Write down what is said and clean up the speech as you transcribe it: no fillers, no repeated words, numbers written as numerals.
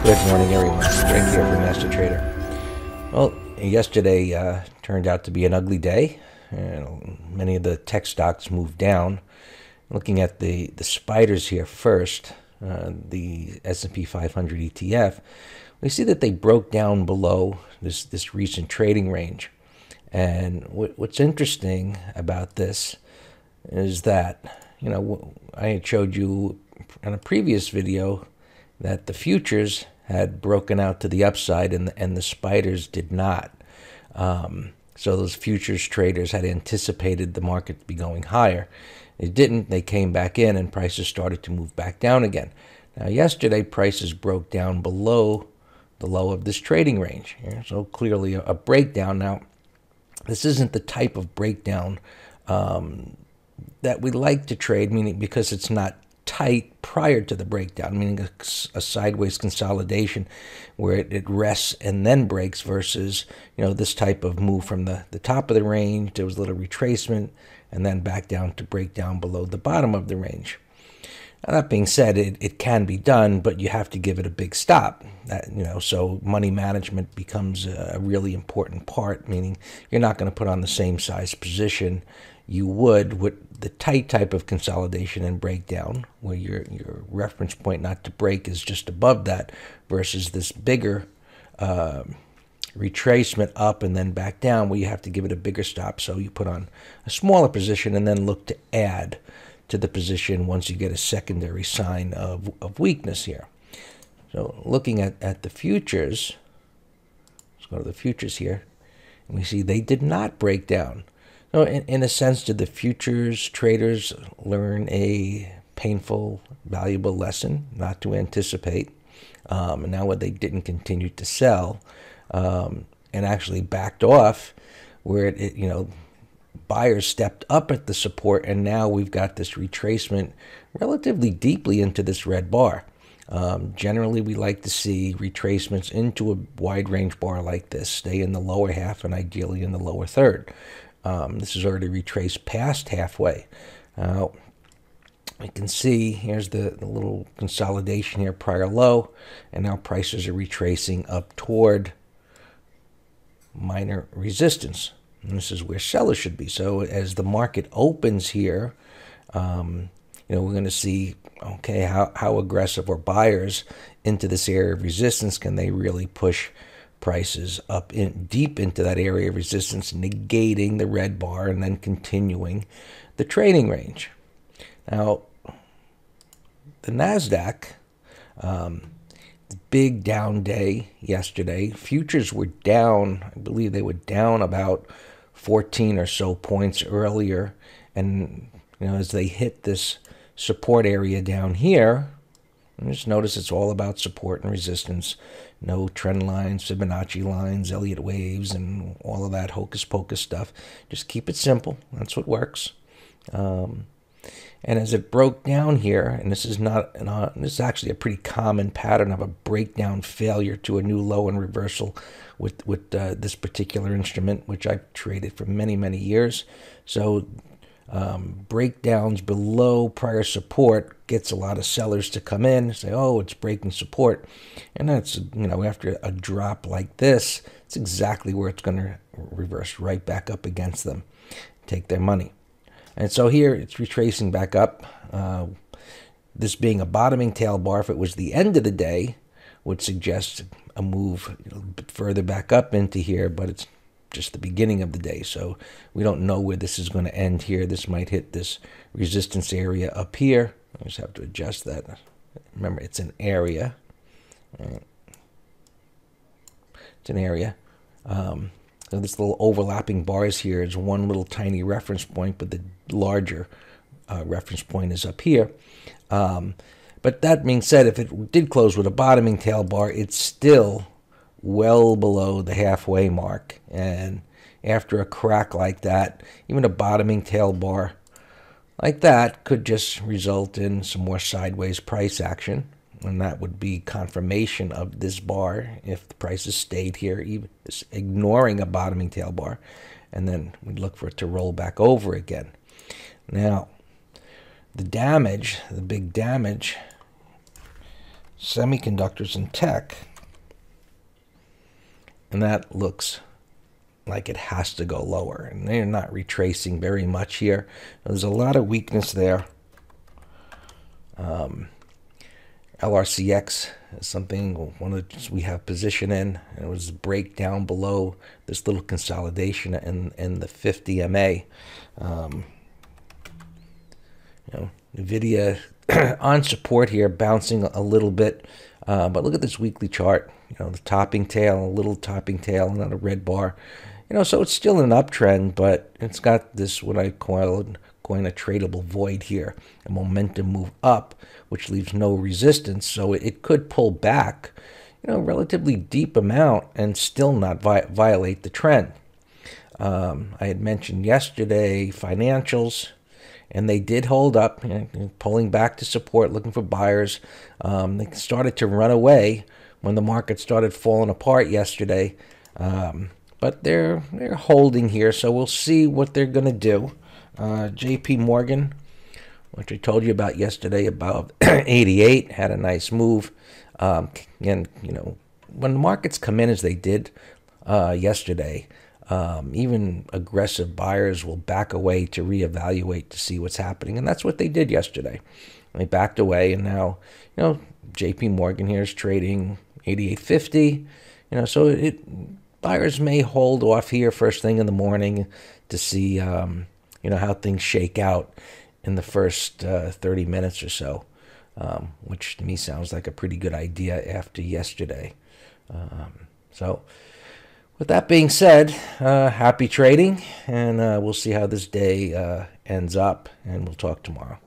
Good morning, everyone. Greg here from MasterTrader. Well, yesterday turned out to be an ugly day. Many of the tech stocks moved down. Looking at the spiders here first, the S&P 500 ETF, we see that they broke down below this recent trading range. And what's interesting about this is that, I had showed you in a previous video that the futures had broken out to the upside and the spiders did not. So those futures traders had anticipated the market to be going higher. It didn't. They came back in and prices started to move back down again. Now yesterday prices broke down below the low of this trading range. So clearly a breakdown. Now this isn't the type of breakdown that we like to trade, meaning because it's not tight prior to the breakdown, meaning a sideways consolidation where it rests and then breaks versus, this type of move from the top of the range. There was a little retracement and then back down to break down below the bottom of the range. Now, that being said, it can be done, but you have to give it a big stop. So money management becomes a really important part, meaning you're not going to put on the same size position you would with the tight type of consolidation and breakdown, where your reference point not to break is just above that, versus this bigger retracement up and then back down, where you have to give it a bigger stop. So you put on a smaller position and then look to add to the position once you get a secondary sign of weakness here. So looking at the futures, let's go to the futures here, and we see they did not break down. So in a sense, did the futures traders learn a painful, valuable lesson not to anticipate? And now what they didn't continue to sell and actually backed off where buyers stepped up at the support, and now we've got this retracement relatively deeply into this red bar. Generally, we like to see retracements into a wide range bar like this stay in the lower half and ideally in the lower third. This is already retraced past halfway. Now, we can see here's the little consolidation here, prior low, and now prices are retracing up toward minor resistance. And this is where sellers should be. So as the market opens here, we're going to see, okay, how aggressive are buyers into this area of resistance? Can they really push prices up deep into that area of resistance, negating the red bar and then continuing the trading range? Now, the NASDAQ, big down day yesterday. Futures were down. I believe they were down about 14 or so points earlier. And, as they hit this support area down here, just notice it's all about support and resistance. No trend lines, Fibonacci lines, Elliott waves, and all of that hocus pocus stuff. Just keep it simple. That's what works. And as it broke down here, and this is this is actually a pretty common pattern of a breakdown failure to a new low and reversal with this particular instrument, which I've traded for many, many years. So breakdowns below prior support gets a lot of sellers to come in and say, oh, it's breaking support. And that's, after a drop like this, it's exactly where it's going to reverse right back up against them, take their money. And so here it's retracing back up. This being a bottoming tail bar, if it was the end of the day, would suggest a move a bit further back up into here, but it's just the beginning of the day. So we don't know where this is going to end here. This might hit this resistance area up here. I just have to adjust that. Remember, it's an area. It's an area. So this little overlapping bars here is one little tiny reference point, but the larger reference point is up here. But that being said, if it did close with a bottoming tail bar, it's still well below the halfway mark. And after a crack like that, even a bottoming tail bar like that could just result in some more sideways price action. And that would be confirmation of this bar if the prices stayed here, even ignoring a bottoming tail bar. And then we'd look for it to roll back over again. Now, the damage, the big damage, semiconductors and tech, and that looks like it has to go lower, and they're not retracing very much here. There's a lot of weakness there. LRCX is something one of the, we have position in, and it was a break down below this little consolidation in the 50 MA. NVIDIA on support here, bouncing a little bit, but look at this weekly chart. The topping tail, a little topping tail, not a red bar. So it's still an uptrend, but it's got this, what I coin a tradable void here, a momentum move up, which leaves no resistance. So it could pull back, relatively deep amount and still not violate the trend. I had mentioned yesterday financials, and they did hold up, pulling back to support, looking for buyers. They started to run away when the market started falling apart yesterday. But they're holding here, so we'll see what they're going to do. JP Morgan, which I told you about yesterday, about 88, had a nice move. And, when the markets come in as they did yesterday, even aggressive buyers will back away to reevaluate to see what's happening. And that's what they did yesterday. They backed away, and now, JP Morgan here is trading 88.50. So buyers may hold off here first thing in the morning to see, how things shake out in the first 30 minutes or so, which to me sounds like a pretty good idea after yesterday. So with that being said, happy trading, and we'll see how this day ends up, and we'll talk tomorrow.